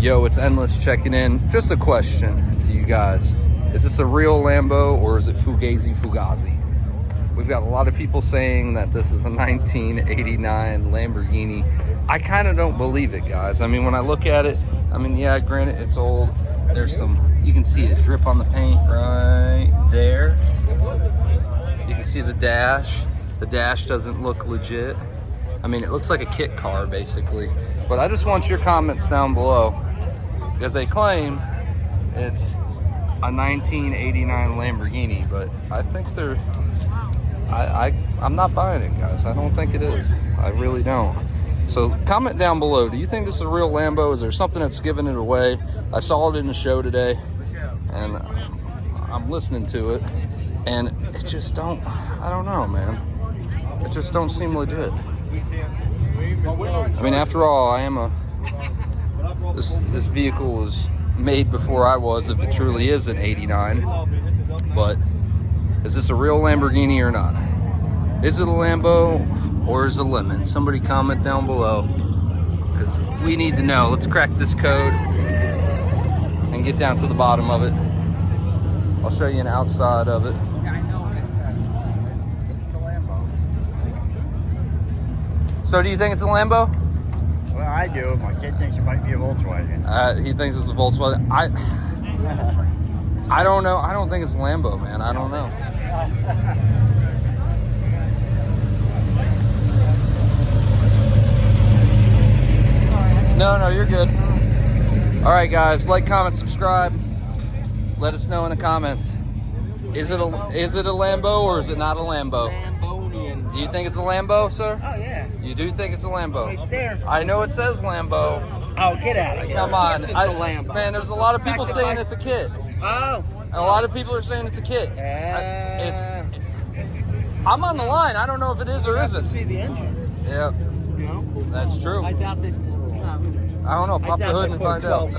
Yo, it's Endless checking in. Just a question to you guys. Is this a real Lambo or is it Fugazi? We've got a lot of people saying that this is a 1989 Lamborghini. I kind of don't believe it, guys. I mean, when I look at it, I mean, yeah, granted, it's old. There's some, you can see it drip on the paint right there. You can see the dash. The dash doesn't look legit. I mean, it looks like a kit car, basically. But I just want your comments down below, because they claim it's a 1989 Lamborghini, but I think they're, I'm not buying it, guys. I don't think it is. I really don't. So comment down below. Do you think this is a real Lambo? Is there something that's giving it away? I saw it in the show today, and I'm listening to it, and it just don't, I don't know, man. It just don't seem legit. I mean, after all, this vehicle was made before I was, if it truly is an 89. But is this a real Lamborghini or not? Is it a Lambo or is it a lemon? Somebody comment down below, because we need to know. Let's crack this code and get down to the bottom of it. I'll show you an outside of it. So do you think it's a Lambo? Well, I do. My kid thinks it might be a Volkswagen. He thinks it's a Volkswagen. I don't know. I don't think it's a Lambo, man. I don't know. No, you're good. All right, guys. Like, comment, subscribe. Let us know in the comments. Is it a Lambo or is it not a Lambo? Do you think it's a Lambo, sir? Oh, yeah. You do think it's a Lambo? Right there. I know it says Lambo. Oh, get out of here. Come on. It's a Lambo. Man, there's a lot of people saying it's a kit. Oh. A lot of people are saying it's a kit. I'm on the line. I don't know if it is or isn't. See the engine. Yeah. You know? That's true. I doubt that. I don't know. Pop the hood and find out.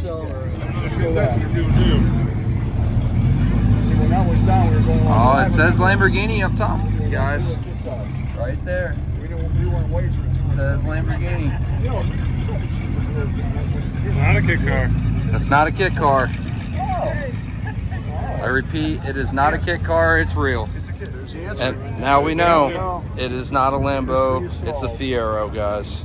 Oh, it says Lamborghini up top, guys. Right there. It says Lamborghini. It's not a kit car. That's not a kit car. I repeat, it is not a kit car. It's real. And now we know it is not a Lambo. It's a Fiero, guys.